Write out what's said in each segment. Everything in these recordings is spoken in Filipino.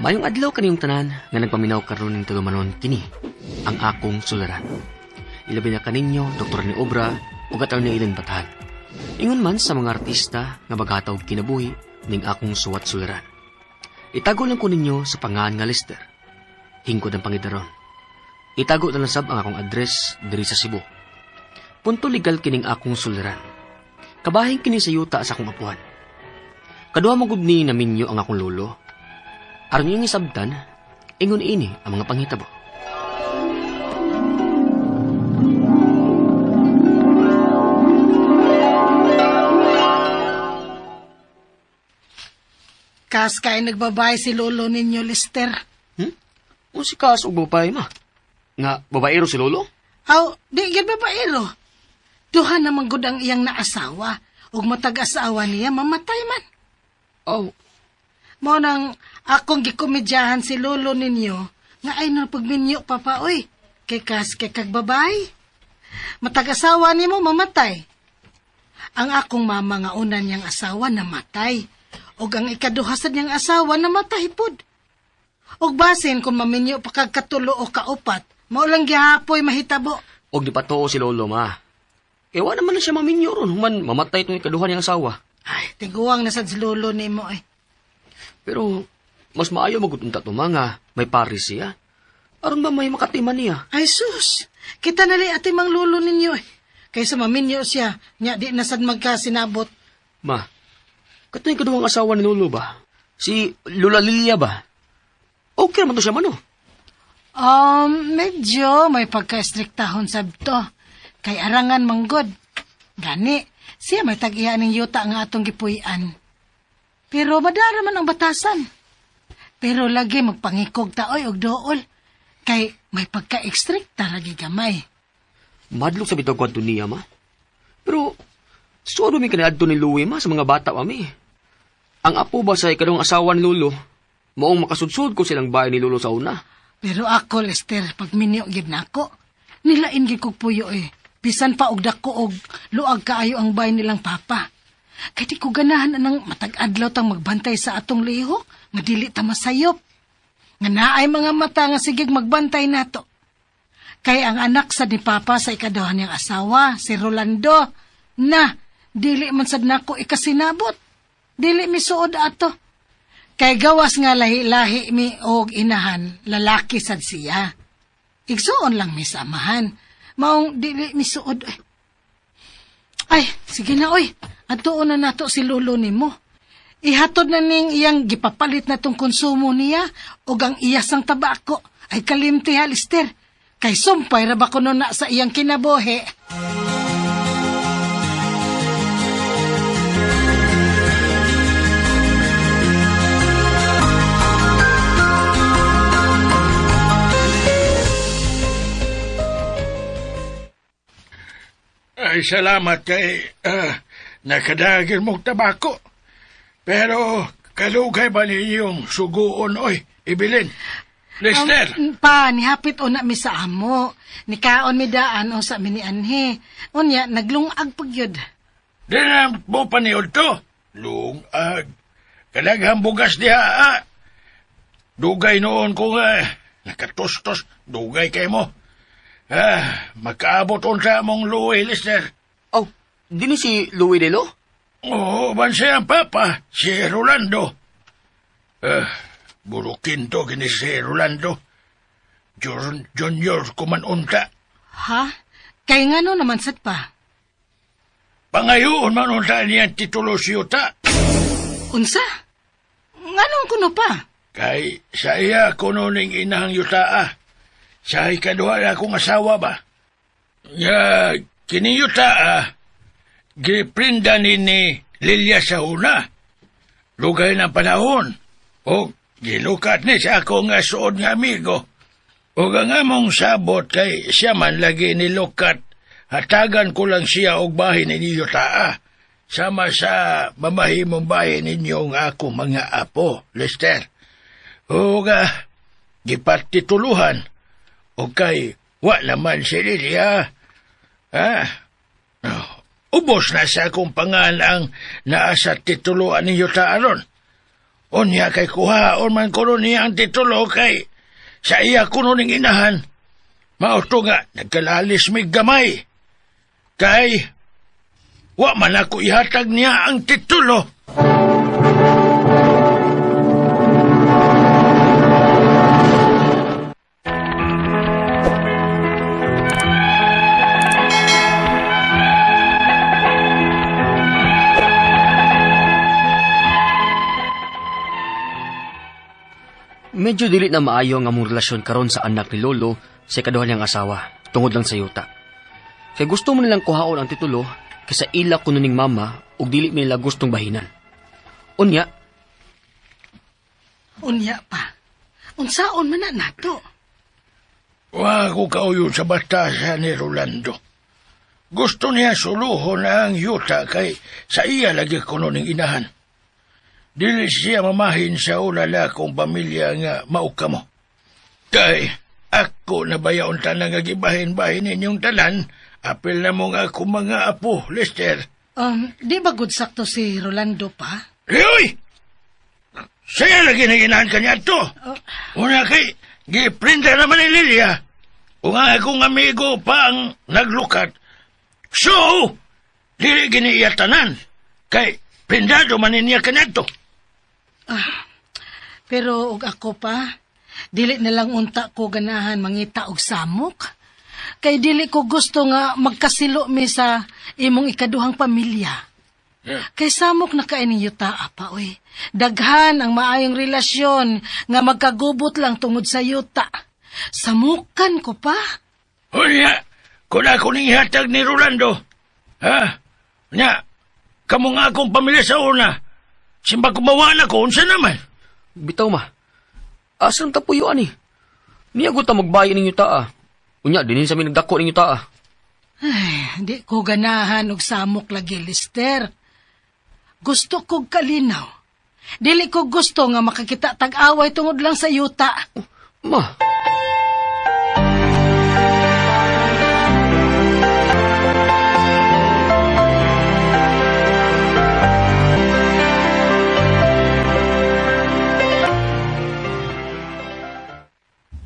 Mayong adlaw kaniyong tanan nga nagpaminaw karon ning tulumanon kini ang akong suliran. Ilabi na kaninyo doktor ni obra ug attorney Ellen Batahan. Ingon man sa mga artista nga magataw kinabuhi ning akong suwat suliran. Itago lang ko ninyo sa pangalan nga Lester. Hingkod ang pangidaron. Itago na sab ang akong address diri sa Cebu. Punto legal kining akong suliran. Kabahin kini sa yuta sa akong apuan. Kaduha mo gud ni naminyo ang akong lolo. Aron yung isabtan, ingon ini ang mga panghitabo. Kas kay nagbabay si lolo ninyo, Lester. O si Kas o babae ma? Nga babaero si lolo? Aw, di gyud babaero. Duha naman gud ang iyang naasawa ug matag-asawa niya mamatay man. Oh, Mao nang akong gikomedyahan si lolo ninyo nga ay napagminyo papa oy. Kay kas kay kag babay. Matag-asawa nimo mamatay. Ang akong mama nga una niyang asawa namatay. Og ang ikaduha sa niyang asawa namatay pod. Og basin kung maminyo pa kag katulo o kaupat, mao lang gihapoy mahitabo. og di pa too si lolo ma. Ewa naman na siya maminyo ron, human mamatay itong ikaduhan niyang asawa. Ay, tiguang na sad si lolo nimo ay. Pero, mas maayo magutunta to mga may paris siya. Aron ba may makatiman niya? Ay sus, kita nali ati mang lolo ninyo eh. Kaysa maminyo siya, nya di na sad magkasinabot. Ma, kato yung kaduhang asawa ni lolo ba? Si Lola Lilia ba? Okay naman to siya mano. Medyo may pagka-estriktahon sabto. Kay arangan manggod. Gani, siya may tag-iya ning yuta nga atong gipuy-an. Pero madara man ang batasan. Pero lagi magpangikog taoy og dool. Kay may pagka-ekstrikta lagi gamay. Madlok sa bitog kwadto niya ma. Pero, suado mi kaniadto ni Louie ma sa mga bata mami. Ang apo ba sa ikaduhang asawa ni lolo, maong makasudsud ko silang bahay ni lolo sa una. Pero ako, Lester, pag minyo gid nako, nilain gid kog puyo eh. Bisan pa og dako og luag kaayo ang bay nilang papa. Kay di ko ganahan anang matag-adlaw tang magbantay sa atong lihok, nga dili ta masayop. Nga naay mga mata nga sigig magbantay nato. Kay ang anak sa ni papa sa ikaduha niyang asawa, si Rolando, na dili man sad nako ikasinabot. Dili mi suod ato. Kay gawas nga lahi-lahi mi og inahan, lalaki sad siya. Igsuon lang mi samahan. Maong dili mi suod. Ay, sige na oy. Atuon na nato si lolo nimo. Ihatod na ning iyang gipapalit na tong konsumo niya og ang iyasang tabako. Ay kalimti ha, Lister. Kay sumpay ra ba kuno na sa iyang kinabuhi. Ay, salamat kay nakadagir mong tabako. Pero kalugay ba ninyong suguon, oy, ibilin? Lester! Pa, nihapit o na mi sa amo. Nikaon mi daan o sa mini anhe. Unya, naglungag pagyod. Di na mo paniod to. Lungag. Kalaghang bugas diha, Dugay noon ko nga, nakatustos, dugay kay mo. Makaabot unsa mong Louie, Lester. Oh, di ni si Louie Delo? Oo, bansa ang papa, si Rolando. Burukin to kini si Rolando. Junior kuman unta. Ha? Kay nga no naman sad pa. Pangayoon man unta niyan titulo si Yuta. Unsa? Nganong kuno pa? Kay sa iya kuno ning inahang Yuta. Sa ikaduha na akong asawa ba? Kini Yuta, giprinda ni Lilia sa una. Lugay ng panahon. O gilukat ni sa akong suod nga amigo. O ang among sabot kay siya man lagi nilukat. Hatagan ko lang siya og bahay ni Yuta. Sama sa mamahimong bahay ninyo nga ako mga apo, Lester. O gipatituluhan. O kay, wa naman si Lilia. Ubos na sa akong pangalan ang naa sa tituluan ni Yuta aron. Unya kay kuhaon man kuno niya ang titulo kay sa iya kuno ning inahan. Mauto nga nagkalalis mig gamay. Kay wa man ako ihatag niya ang titulo. Medyo dili na maayo ang among relasyon karon sa anak ni Lolo sa ikaduha niyang asawa, tungod lang sa yuta. Kaya gusto mo nilang kuhaon ang titulo kaysa ila kuno ning mama ug dili mi nila gustong bahinan. Unya, Unya pa. Unsaon man na nato? Wa ko kauyo sa batasan ni Rolando. Gusto niya suluhon ang yuta kay sa iya lagi kuno ning inahan. Dili siya mamahin sa ulala kong pamilya nga mauka mo. Kay ako nabayaon tanang agibahin-bahin ninyong talan, apil na mo nga ako mga apo, Lester. Di ba good sakto si Rolando pa? Uy! Saya lagi naginahan kanya to. Una kay, giprinta naman ni Lilia. Kung nga akong amigo pa ang naglukat. So, dili giniiyatanan. Kay, prindado man niya kanya to. Pero og ako pa, dili na lang unta ko ganahan mangita og samok. Kay dili ko gusto nga magkasilo mi sa imong ikaduhang pamilya. Kay samok na kay ning yuta pa, oy. Daghan ang maayong relasyon nga magkagubot lang tungod sa yuta. Samukan ko pa. Unya, kung ako ning ihatag ni Rolando. Ha? Unya, kamo nga akong pamilya sa una. Simba kumawa ko, unsa naman? bitaw ma. Asam tapuyuan ni. Niya ta magbayi ning yuta. Unya dinin sa mi nagdako ning yuta. Ay, di ko ganahan og samok lagi, Lister. Gusto kog kalinaw. Dili ko gusto nga makakita tag-away tungod lang sa yuta. Ma.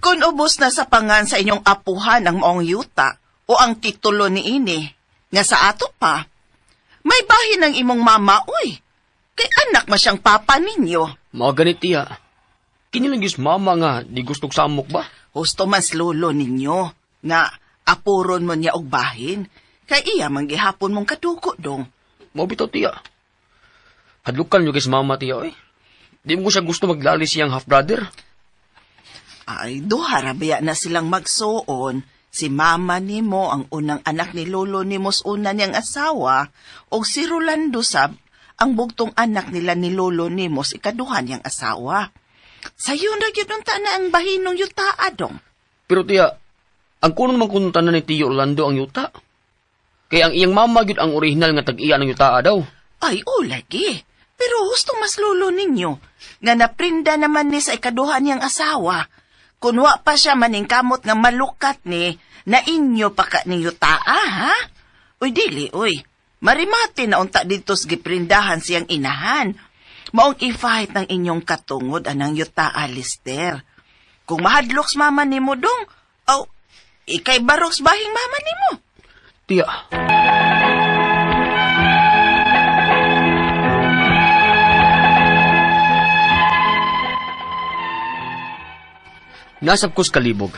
Kung ubos na sa pangan sa inyong apuhan ang maong yuta o ang titulo ni ini, nga sa ato pa, may bahin ng imong mama, uy. Kay anak ma siyang papa ninyo. Mga ganit tiya. Kinilang yus mama nga di gustong samok ba? Husto mas lolo ninyo, nga apuron mo niya og bahin, kay iya manggihapon mong kadugo dong. Mga bitaw tiya. Hadlukan nyo kay mama tiya oy. Di mo siya gusto maglali siyang half-brother. Ay, duha rabaya na silang magsuon. Si mama nimo ang unang anak ni lolo nimos una niyang asawa, o si Rolando sab ang bugtong anak nila ni lolo nimos ikaduha niyang asawa. Sayo na yun na ang bahinong yuta adong. Pero tiya, ang kuno naman kununtanan ni Tiyo Orlando ang yuta. Kaya ang iyang mama gyud ang original nga tag-iya ng yuta daw. Ay, o lagi. Pero husto mas lolo ninyo, nga naprinda naman ni sa ikaduha niyang asawa. Kunwa pa siya maningkamot nga malukat ni, na inyo pa ka ni yutaa, ha? Uy, dili, uy. Marimati na unta dito giprindahan siyang inahan. Maong i-fight ng inyong katungod anang yutaa, Lister. Kung mahadloks mama ni mo dong, o, ikay baroks bahing mama ni mo. Tiya. Nasab kus kalibog.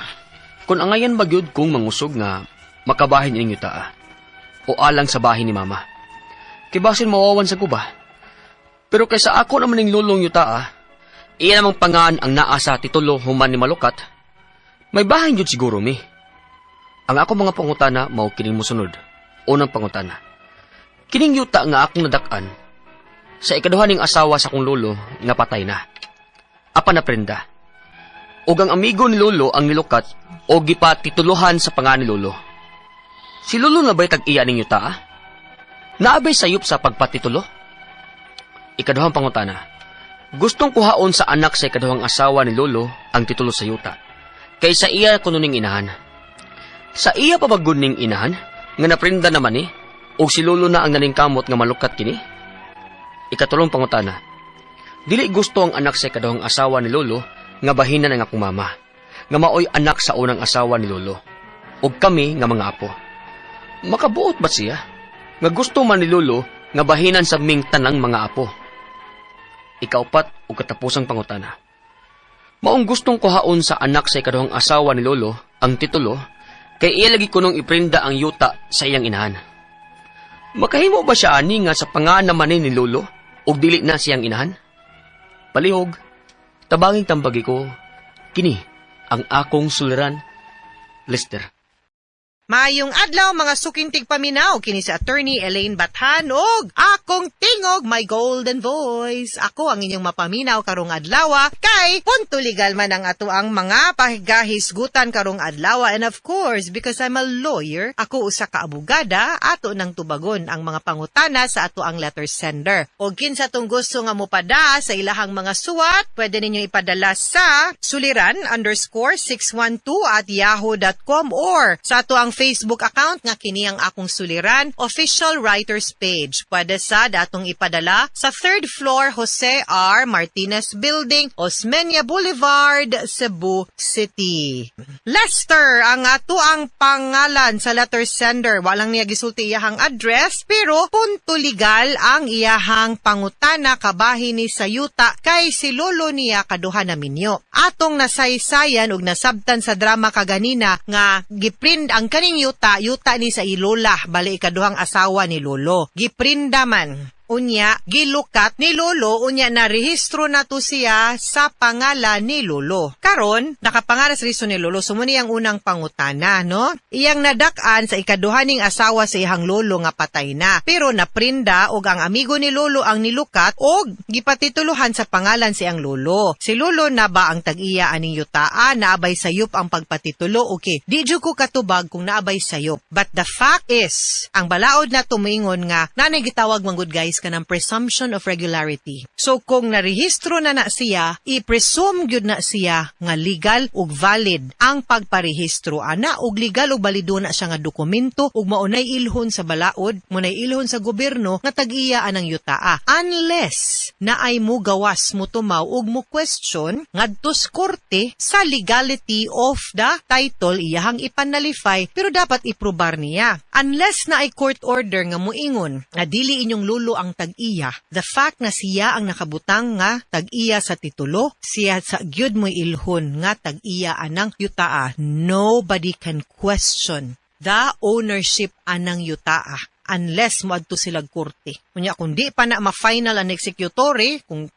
Kung angayan bagyod kong mangusog nga makabahin ining yuta o alang sa bahin ni mama. Kibasin mawawan sa kuba. Pero kaysa ako naman ning lulong yuta, iya namang pangaan ang naa sa titulo human ni malukat. May bahin yun siguro mi. Ang ako mga pangutana mao kining musunod. Unang pangutana. Kining yuta nga akong nadakan sa ikaduha ning asawa sa kong lolo nga patay na. Apa na prenda. Og ang amigo ni lolo ang nilukat o gipatituluhan sa pangan ni lolo. Si lolo na ba'y tag-iya ning yuta? Naabay sayop sa pagpatitulo? Ikaduhang pangutana. Gustong kuhaon sa anak sa ikaduhang asawa ni lolo ang titulo sa yuta. Kaysa iya kuno ning inahan. Sa iya pa bagud ning inahan nga naprinda naman ni og si lolo na ang naningkamot nga malukat kini? Ikatulong pangutana. Dili gusto ang anak sa ikaduhang asawa ni Lolo nga bahinan ang akong mama, nga maoy anak sa unang asawa ni Lolo, ug kami nga mga apo. Makabuot ba siya? Nga gusto man ni Lolo nga bahinan sa ming tanang mga apo. Ikaupat o katapusang pangutana. Maong gustong kuhaon sa anak sa ikaduhang asawa ni Lolo ang titulo, kay iya lagi kunong iprinda ang yuta sa iyang inahan. Makahimo ba siya ani nga sa panganamanin ni Lolo ug dili na siyang inahan? Palihog, tabanging tambagi ko, kini ang akong suliran, Lester. Maayong adlaw mga sukintig paminaw kini si Attorney Elaine Bathan og akong tingog my golden voice. Ako ang inyong mapaminaw karong adlaw kay punto legal man ang ato ang mga pahigahisgutan karong adlaw, and of course because I'm a lawyer, ako usa ka abogada, ato nang tubagon ang mga pangutana sa ato ang letter sender. Og kinsa tong gusto nga mopada sa ilahang mga suwat, pwede ninyo ipadala sa suliran_612@yahoo.com or sa ato ang Facebook account nga kini ang akong suliran official writers page. Pwede sa datong ipadala sa 3rd floor Jose R. Martinez Building, Osmeña Boulevard, Cebu City. Lester ang ato ang pangalan sa letter sender. Walang niya gisulti iyahang address pero punto legal ang iyahang pangutana kabahin ni sayuta kay si lolo niya kaduha na minyo. Atong nasaysayan ug nasabtan sa drama kaganina nga giprint ang kaning yuta ni sa ilola, bali ikaduhang asawa ni Lolo. Giprinda man. Unya, gilukat ni Lolo, unya na rehistro na to siya sa pangalan ni Lolo. Karon, nakapangalan sa rehistro ni Lolo, sumuni ang unang pangutana, no? Iyang nadak-an sa ikaduhaning asawa sa iyang Lolo nga patay na. Pero naprinda og ang amigo ni Lolo ang nilukat og gipatituluhan sa pangalan sa iyang Lolo. Si Lolo na ba ang tag-iya aning yutaa, naabay sayop ang pagpatitulo? Okay, di jud ko katubag kung naabay sayop. But the fact is, ang balaod na tumingon nga, nanay gitawag manggod guys ka ng presumption of regularity. So kung narehistro na siya, i-presume gyud na siya nga legal ug valid ang pagparehistro ana ug legal ug balido na siya nga dokumento ug maunay ilhon sa balaod, munay ilhon sa gobyerno nga tag-iya anang yutaa. Unless na ay mo gawas mo tumaw ug mo question ngadto sa korte sa legality of the title iyahang ipanalify pero dapat iprobar niya. Unless na ay court order nga moingon nga dili inyong lulo ang tag-iya, the fact na siya ang nakabutang nga tag-iya sa titulo, siya sa gyud mo ilhon nga tag-iya anang yutaa, nobody can question the ownership anang yutaa unless moadto sila korte. Kunya kung di pa na ma-final ang executory, kung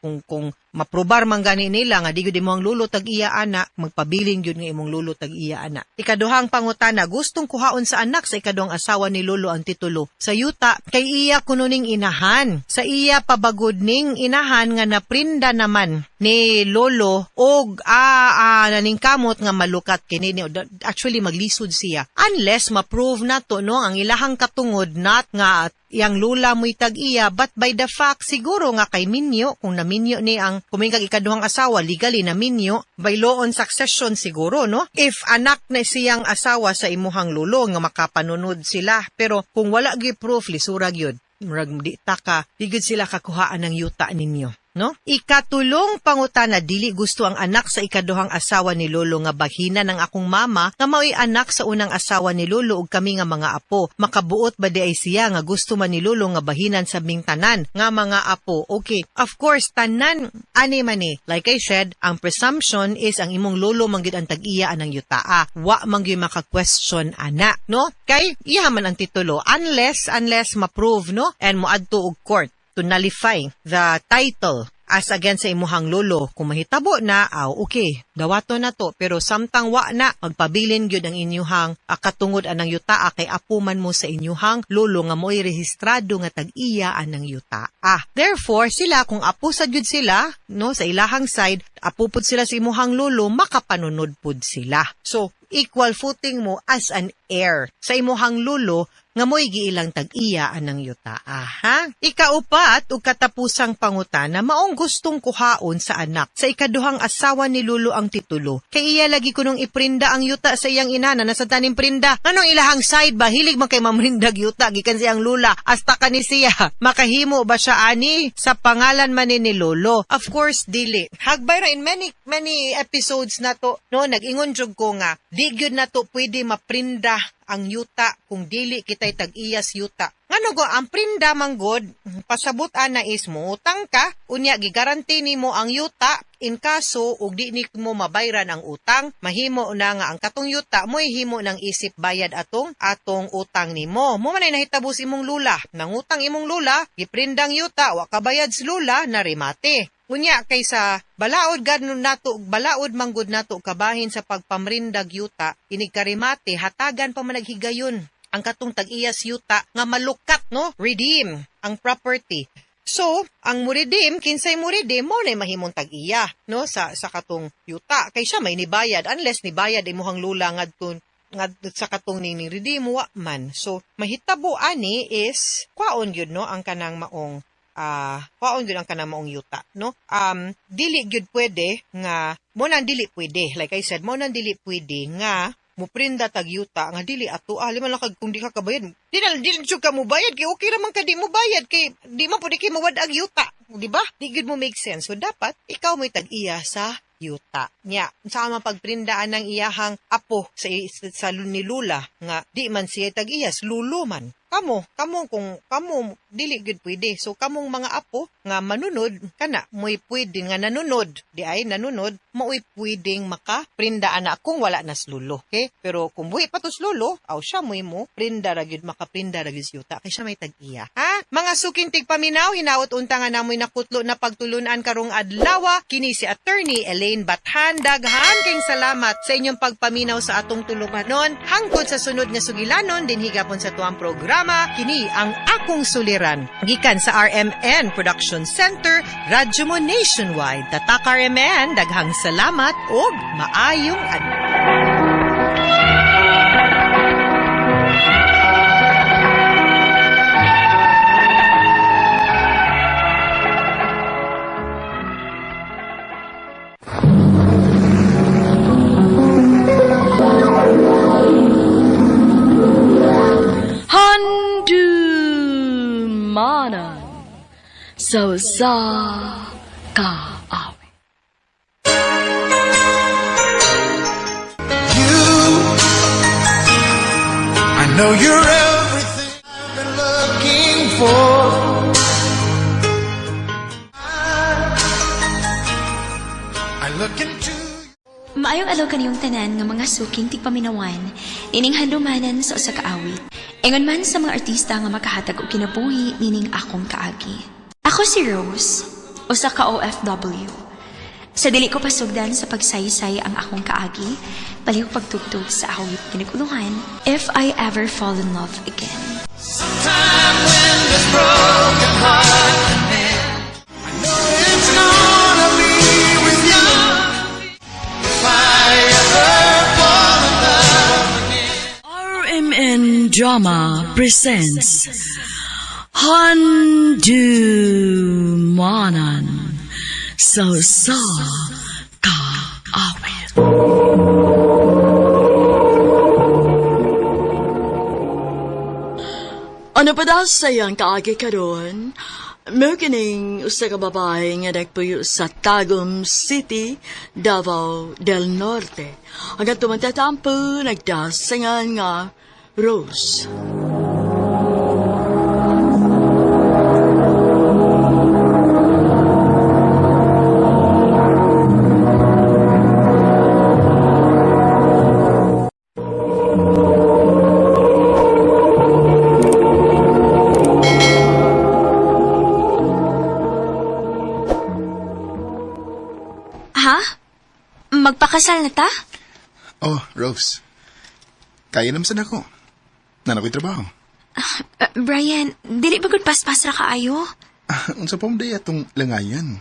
maprobar man gani nila nga di gyud imong lulo tag-iya ana, magpabiling gyud nga imong lulo tag-iya ana. Ikaduhang pangutana, gustong kuhaon sa anak sa ikaduhang asawa ni Lolo ang titulo sa yuta kay iya kununing inahan. Sa iya pabagod ning inahan nga naprinda naman ni Lolo og naningkamot nga malukat kini, actually maglisod siya. Unless ma-prove na to no ang ilahang katungod not nga yang lula mo'y tag-iya, but by the fact siguro nga kay minyo, kung naminyo ni ang kumingkag ikaduhang asawa, legally na minyo, by law on succession siguro, no? If anak na siyang asawa sa imuhang lulo, nga makapanunod sila, pero kung wala gyud proof, lisurag yun, murag di taka, di gyud sila kakuhaan ng yuta ninyo. No? Ikatulong pangutana, dili gusto ang anak sa ikaduhang asawa ni Lolo nga bahina ng akong mama nga mao'y anak sa unang asawa ni Lolo ug kami nga mga apo. Makabuot ba di ay siya nga gusto man ni Lolo nga bahinan sa ming tanan nga mga apo? Okay, of course, tanan, ani man eh. Like I said, ang presumption is ang imong Lolo manggid ang tag-iya anang yutaa. Wa manggid maka-question ana, no? Kay iya man ang titulo unless ma-prove, no? And moadto og court to nullify the title as against sa imuhang lolo. Kung mahitabo na, okay, dawato na to. Pero samtang wa na, magpabilin gyud ang inyuhang katungod anang yutaa kay apuman mo sa inyuhang lolo nga mo'y rehistrado nga tag-iya anang yutaa. Therefore, sila, kung apo sa gyud sila, no, sa ilahang side, apupod sila sa imuhang lolo, makapanunod pud sila. So, equal footing mo as an heir. Sa imuhang lolo, nga mo'y giilang tag-iya anang yuta, ha? Ikaupat, ug katapusang pangutana, maong gustong kuhaon sa anak. Sa ikaduhang asawa ni Lulo ang titulo. Kay iya lagi kunong iprinda ang yuta sa iyang inana, nasa tanim prinda. Anong ilahang side ba? Hilig man kay mamrindag yuta, gikan siyang lula. Hasta ka ni siya. Makahimo ba siya ani sa pangalan man ni Lolo? Of course, dili. Hagbay ra in many episodes na to, no, nag-ingon jud ko nga, di gyud na to pwede maprinda ang yuta kung dili kitay tag-iyas yuta. Ngano go, ang prinda manggod, pasabot ana is mo, utang ka, unya gigaranti nimo ang yuta, in kaso, ug di ni mo mabayran ang utang, mahimo na nga ang katong yuta, mo'y himo ng isip bayad atong utang nimo. Mo manay nahitabo si imong lula, nangutang imong lula, giprindang yuta, wa kabayad si lula, na remate. Unya kaysa balaod balaod manggod nato kabahin sa pagpamrindag yuta, inig karimate hatagan pa managhigayon ang katong tag-iyas yuta nga malukat, no? Redeem ang property. So, ang mo-redeem, kinsay mo-redeem, mo na mahimong tag-iya, no? Sa katong yuta. Kay siya may nibayad, unless nibayad imuhang lula ngadton nga sa katong ning redeem wa man. So, mahitabo ani is kwaon gyud, no, ang kanang maong kwaon gyud ang kanang maong yuta, no? Dili gyud pwede nga mo nang dili pwede, like I said, mo nang dili pwede nga muprinda tag yuta nga dili ato liman lang kag kung di ka kabayad. Dili jud ka mo bayad kay okay ra man ka di mo bayad kay di man pud kay mawad-ag yuta, di ba? Di gyud mo make sense. So dapat ikaw may tag-iya sa yuta. Nya, sama pagprindaan ng iyahang apo sa ni Lula nga di man siya tag-iyas, lulo man. Kamo dili gud pwede. So kamong mga apo nga manunod kana mo'y pwede nga nanunod, di ay nanunod, mo'y pwedeng makaprinda ana kung wala nas lulo. Okay? Pero kung buhi patos lulo, aw siya mo'y mo prinda ra gyud makaprinda ra gyud yuta kay siya may tag-iya. Ha? Mga sukintig paminaw, hinaot unta nga namoy nakutlo na pagtulunan karong adlaw. Kini si Attorney Elaine Bathan. Daghan kayong salamat sa inyong pagpaminaw sa atong tulumanon. Hangtod sa sunod nga sugilanon din higapon sa tuang programa, kini ang Akong Suliran. Gikan sa RMN Production Center, radyo mo nationwide. Tatak RMN, daghang salamat ug maayong adlaw. Handumanan sa kaawit. I know you're everything I've been looking for. I look into Maayong alaw kaniyong tanan nga mga suking tigpaminawan, nining handumanan sa usa ka awit. Ingon man sa mga artista nga makahatag og kinabuhi nining akong kaagi. Ako si Rose, usa ka OFW. Sa dili ko pasugdan sa pagsaysay ang akong kaagi, palihog pagtugtog sa awit pinaguluhan, If I Ever Fall in Love Again. time when this broken heart can mend. I know it's gonna be with you. If I ever fall in love again. RMN Drama presents Handumanan sa kaawit. Ano pa daw sayang kaagi karon? May kining usa ka babae nga nagpuyo sa Tagum City, Davao del Norte. Hanggang tumantatampo, nagdasingan nga Rose. Ha? Magpakasal na ta? Oh, Rose. Kaya naman sana ako. Nanakoy trabaho. Brian, dili ba gud paspas ra kaayo? Unsa pa mo day atong langayan?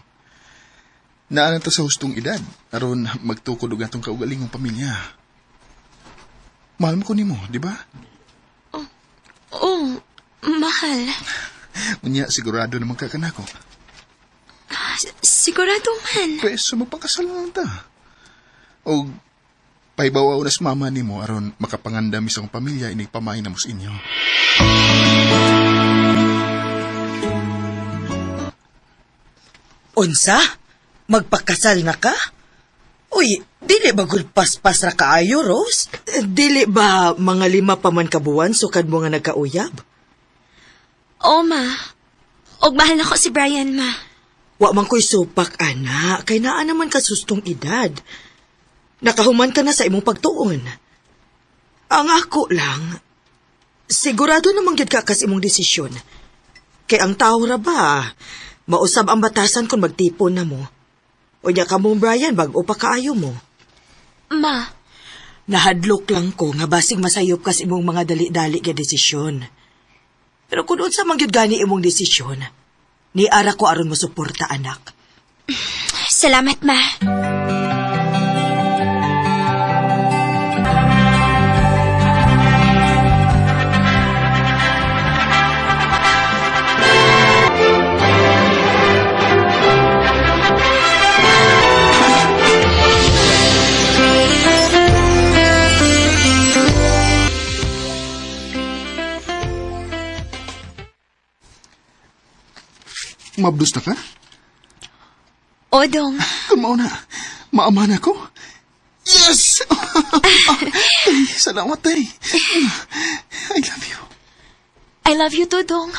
Naanan ta sa hustong edad. Aron magtukod og atong kaugalingong pamilya. Mahal mo ko nimo, di ba? Oo, mahal. Unya, sigurado naman ka kanako. Sigurado man. Pweso magpakasal na ta. O, paibawaw na sa mama ni mo aron makapangandam isang pamilya inig pamahin na mo sa inyo. Unsa? Magpakasal na ka? Uy, dili ba gulpas-pas ra kaayo, Rose? Dili ba mga 5 pa man kabuwan sukad mo nga nagkauyab? Oo, ma. Og mahal na ko si Brian, ma. Wa man ko'y supak, ana. Kay naa naman ka sustong edad. Nakahuman ka na sa imong pagtuon. Ang ako lang, sigurado namang gyud ka kas imong desisyon. Kay ang tao ra ba, mausab ang batasan kung magtipon na mo. Unya ka mong Brian, bago pa kaayo mo. Ma, Nahadlok lang ko nga basig masayop kas imong mga dali-dali nga desisyon. Pero kung unsa man gyud gani imong desisyon, ni ara ko aron mo suporta, anak. salamat, ma. Mabdus na ka? Odong, Kamao na. Maaman ako. Yes! Ay, salamat, tay. I love you. I love you too, Dong.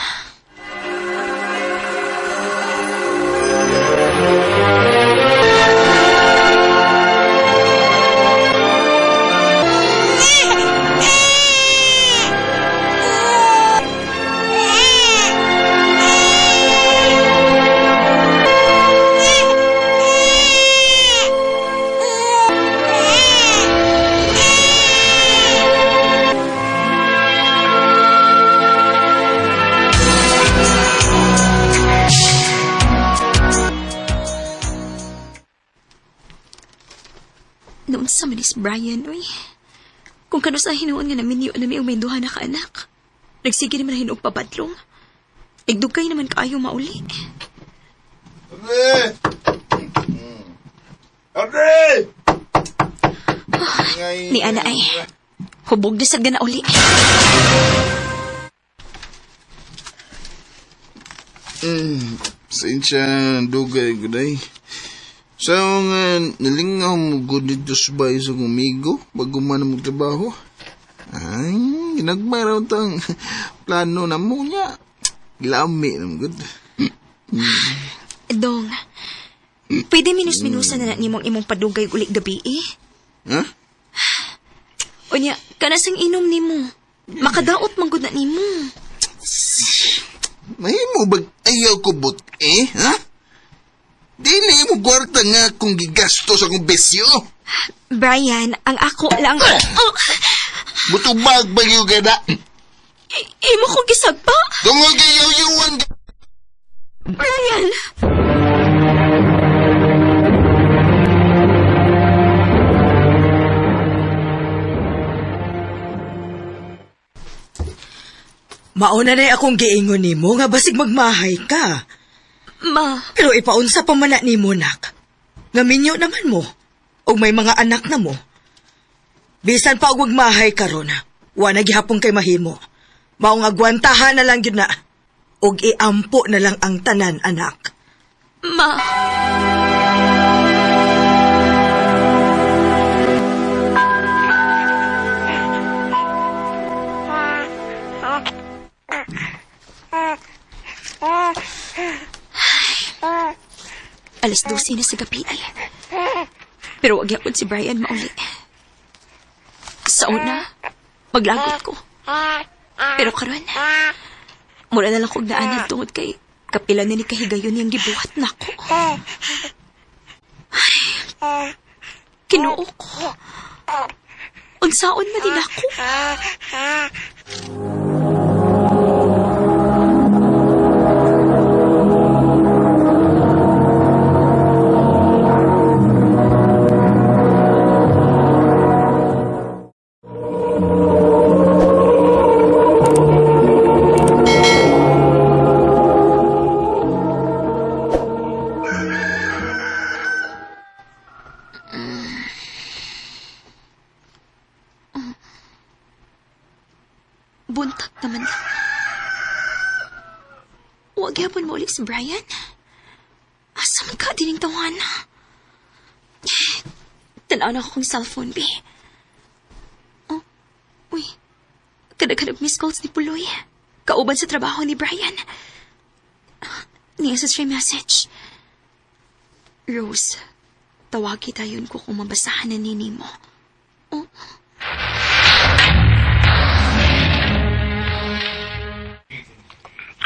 Noon sa manis Brian, uy. Kung kano sa hinuon nga namin yun namin may duha na kaanak. Nagsige naman na hinuog papadlong. Igdugkay naman kaayo mauli. Audrey! Audrey! Ni Ana ay, hubog na sad na uli. Sinsya, dugay, guday. Sa mga nalingaw mo good dito sa bahay sa kumigo bago man mo trabaho. Ay, ginagmaraw tang plano na mo niya. Lami naman good. Dong, pwede minus-minusan na nimong imong padugay ulit gabi eh. Ha? Unya, kanasang inom nimo. Makadaot man gud na nimo. Mahimo bag ayaw ko but ha? Dili mo gwarta nga kung gigasto sa akong besyo. Brian, ang ako lang... Oh, Butubag bagyo ka na. imo ko gisagpa. Tungol kayo yuwan. Brian! Mauna na akong giingon nimo nga basig magmahay ka. Ma, Pero ipaunsa pa man na nimo, nak. Nga minyo naman mo. O may mga anak na mo. Bisan pa og magmahay karon, wa na gihapon kay mahimo. Mao nga gwantahan na lang gyud na. Og iampo na lang ang tanan, anak. ma... Alas 12 na sa gabi ay. Pero wag yapon si Brian mauli. Sa una, maglagot ko. Pero karon, mula na lang kong naanan tungod kay kapila na ni kahigayon niyang gibuhat na ko. Ay, kinuo ko. Unsaon man din ako. wa gyapon mo ulit si Brian? Asa man ka dining tawana? Tanaw na ako kong cellphone, be. Oh, uy. Kada-kada miss calls ni Puloy. Kauban sa trabaho ni Brian. Niya sa stream message. Rose, tawagi tayon ko kung mabasahan na nini mo. Oh.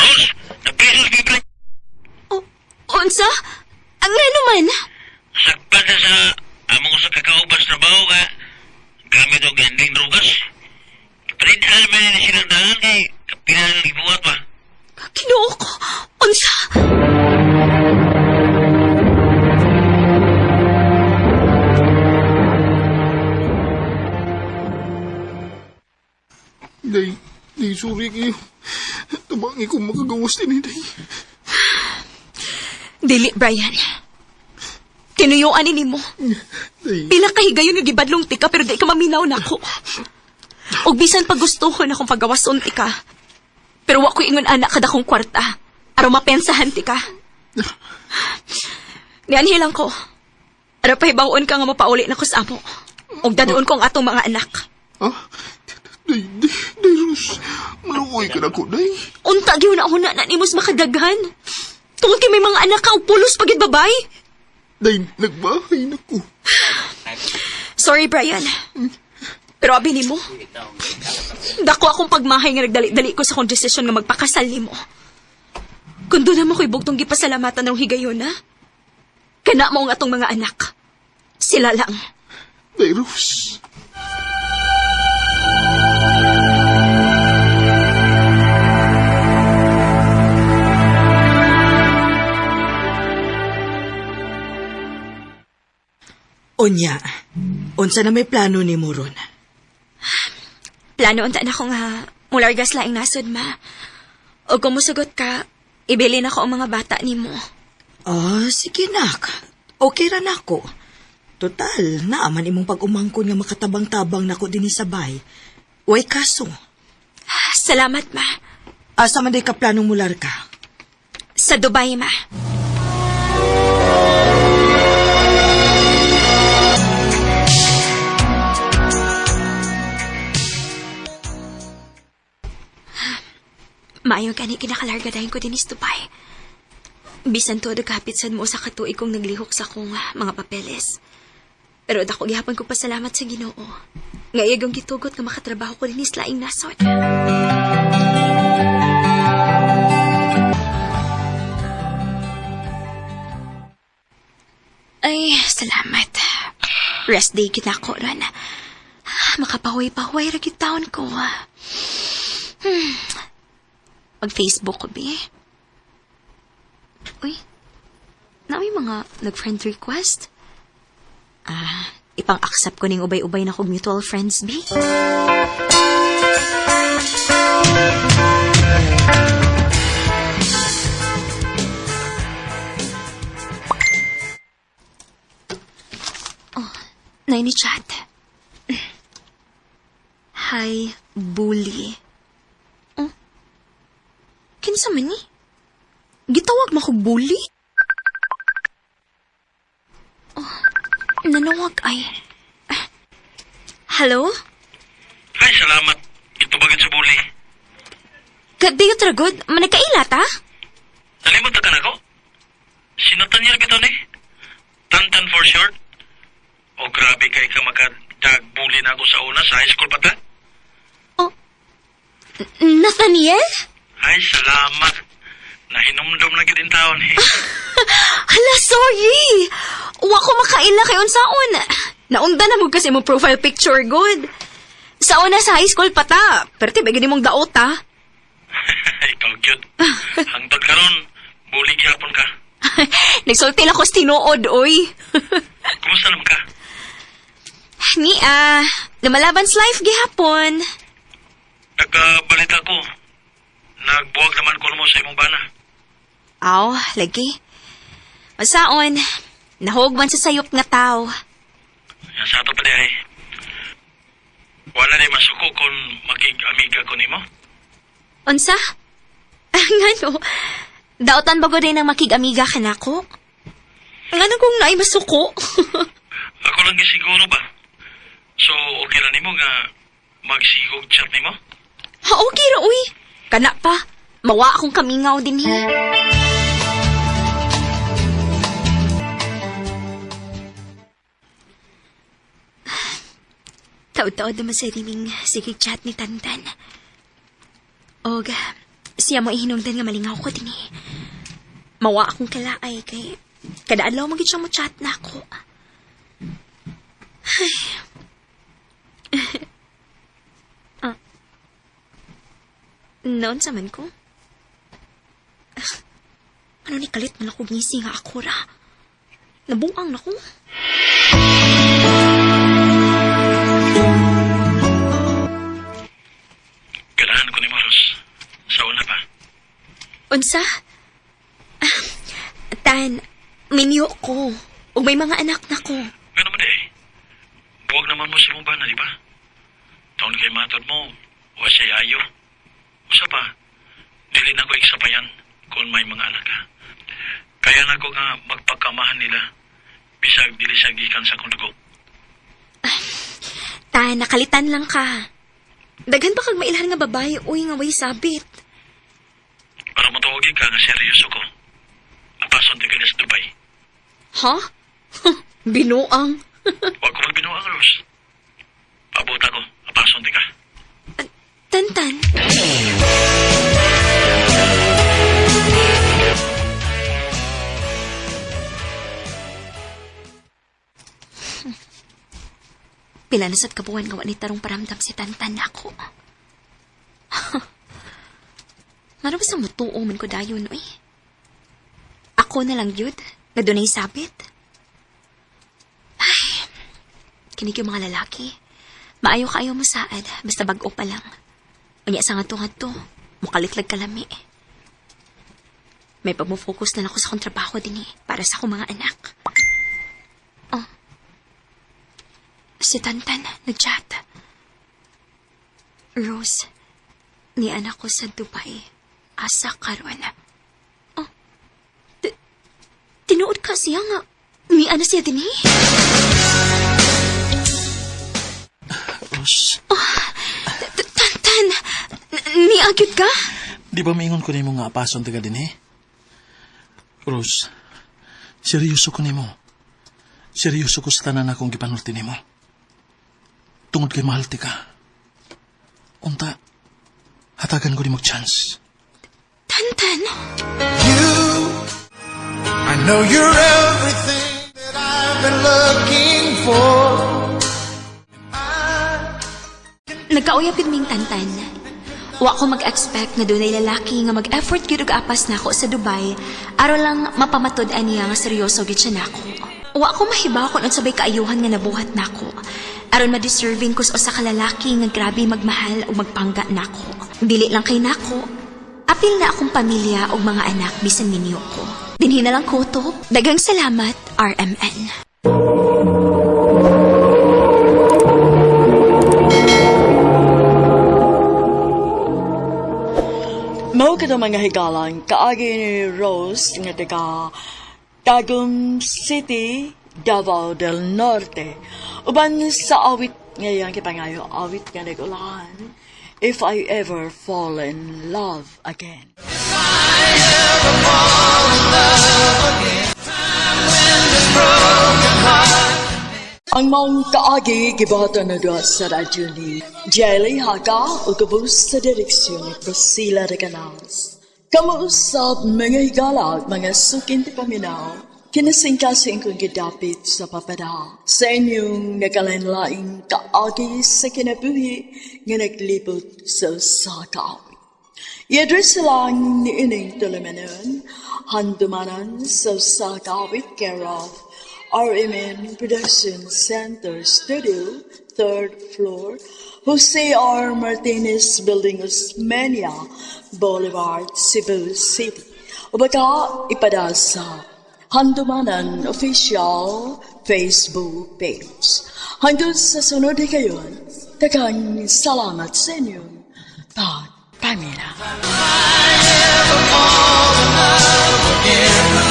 Rose, napisos kay Brian. Oh, unsa? Ang ano man? Sakpan na sa among sa kakaubas trabaho ka. Gamit o ganding drugas. Prindahan man na silang dahan kay pinalang ibuhat pa. Kinuo ko. Unsa? Day, sorry kayo. Tabangi ko makagawas din eh, day. Dili, Brian. Tinuyuan ni mo. Day, Pila kahigayon nga gibadlong tika pero di ka maminaw nako. Og bisan pag gustuhon akong pagawason tika. Pero wa ko ingon anak kada kong kwarta. Aron mapensahan tika. Nianhilang ko. Aron pahibawon ka nga mapauli na ko sa amo. Og dadoon ko ang atong mga anak. ah? Day, Rose. Maluoy ka na ko, day. Unta gyud na una na nimos makadaghan. Tungod kay may mga anak ka og pulos pagid babay. Day, nagbahay na ko. Sorry, Brian. Pero abi nimo. Dako akong pagmahay nga nagdali-dali ko sa kong desisyon nga magpakasal nimo. Kung doon naman ko'y bugtong gipasalamatan ng higayon na, kana mo ang atong mga anak. Sila lang. Day, Rose. Unya, unsa na may plano ni mo ron? Plano unta na ko nga mulargas laing nasod, ma. O kung musugot ka, ibili na ko ang mga bata nimo. Sige nak. Okay ra nako. Total, naaman imong pag-umangkon nga makatabang-tabang nako dinhi sa bay. Way kaso. Salamat, ma. Asa man day ka planong mular ka? Sa Dubai, ma. Maayo gani kinakalarga dahin ko din is Dubai. Bisan to nagkapit sad mo sa katuig kong naglihok sa kong mga papeles. Pero dako gihapon ko pasalamat sa Ginoo. Nga iyagong gitugot nga makatrabaho ko din is laing nasod. Ay, salamat. Rest day kita ko ron. Makapahuay-pahuay ra gyud taon ko. Mag-Facebook ko, be. Uy, na may mga nag-friend request? Ipang-accept ko ning ubay-ubay na kong mutual friends, be. Oh, na ni chat. Hi, bully. Kinsa man ni? Gitawag mo ko bully? Oh, nanawag ay. Hello? Ay, salamat. Ito bagay sa bully. Kadiyo tragod, managkailat ha? Nalimot ka na ko? Sinutan niya bitaw ni? Tantan for short? O grabe kay ka makadag-bully na ako sa una sa high school pa ta? Oh, Nathaniel? Ay, salamat. Nahinumdum na gid taon eh. Hala, sorry. Wa ko makaila kay unsaon. Naunda na mo kasi mo profile picture good. Sa una sa high school pa ta. Pero tiba gini mong daot ha. Ikaw cute. Hangtod karon, bully gyapon ka. Nagsulti lang ko sa tinuod, oy. Kumusta naman ka? Lumalabans life gihapon. Nagkabalita ko. Nagbuwag naman ko mo sa imong bana. Aw, lagi. Masaon, nahugman sa sayop nga tao. Yan sa ato pa di ay. Wala na masuko kung makig-amiga ko nimo. Unsa? Ngano? Daotan bago din ng makigamiga ka na ko? Nga na kung naay masuko. Ako lang gisiguro ba? So, okay lang nimo nga magsigog chat nimo? Ha, okay ra, uy. Kana pa. Mawa akong kamingaw din eh. Taod-taod naman sa riming sige chat ni Tantan. Og, siya mo ihinungdan nga malingaw ko din eh. Mawa akong kalaay kay kada adlaw magit siya mo chat na ako. Ay. Noon sa man ko? Ano ni kalit man ako ngisi nga ako ra? Nabuang na ko. Ganahan ko ni Moros. Sa una pa. Unsa? Tan, minyo ko. Ug may mga anak na ko. Nga naman eh. Buwag naman mo si mong bana, di ba? Taon kay matod mo, o siya ayo. Usa pa, dili na ko iksapayan kung may mga anak ka. Kaya na ko nga magpagkamahan nila, bisag dili siya gikan sa kong dugo. Tan, nakalitan lang ka. Daghan pa kag mailhan nga babae, uy nga way sabit. Para matawagin ka nga seryoso ko. Apason di ka na sa Dubai. Ha? Binuang. Huwag ko magbinuang, Rose. Paabot ako, apason di ka. Tantan. Pila na sad kabuhan nga ni tarong paramdam si Tantan ako. Ngano ba sa mutuo man ko dayon, oy? Ako na lang yun, na dunay sabit. Ay, kinig yung mga lalaki. Maayo kaayo mo saad, basta bag-o pa lang. Unya sa nga to, mukalitlag kalami. May pag-focus na ako sa kong trabaho din para sa akong mga anak. Oh. Si Tantan, nag-chat. Rose, ni anak ko sa Dubai. Asa karon. Oh. Tinuod ka siya nga. Ni ana siya din Rose. Oh. Tantan, niagyod ka? Di ba maingon ko nimo nga apason taga din Rose, seryoso ko nimo. Seryoso ko sa tanan akong gipanulti nimo. Tungod kay mahal ti ka. Unta, hatagan ko nimo chance. Tantan. I know you're everything that I've been looking for. Nagkauyapid ming Tantan. Wa ko mag-expect na dunay lalaki nga mag-effort gyud og apas nako sa Dubai aron lang mapamatud aniya nga seryoso gyud siya nako. Wa ko mahibaw kung unsabay kaayuhan nga nabuhat nako. Aron ma-deserving ko sa usa ka lalaki nga grabe magmahal ug magpangga nako. Dili lang kay nako, apil na akong pamilya ug mga anak bisan minyo ko. Dinhi na lang ko to. Daghang salamat, RMN. Mao ka mga higalang kaagi ni Rose nga taga Tagum City, Davao del Norte. Uban sa awit ngayang kipangayo, awit nga nagulahan, If I Ever Fall in Love Again. Ang mga kaagi gibatan na doon sa radyo ni Jelly Haga o kabus sa direksyon ni Priscilla de Canals. Kamuusap mga higalag, mga sukin ti paminaw, kinasingkasing kong gidapit sa papada sa inyong nakalanlaing kaagi sa kinabuhi nga naglibot sa sakawi. I-address lang ni ining tulamanon, handumanan sa sakawit care of RMN Production Center Studio, 3rd floor, Jose R. Martinez Building, Osmeña Boulevard, Cebu City. O baka ipada sa Handumanan Official Facebook page. Hanggang sa sunod kayon, tagang salamat sa inyong pagpamina.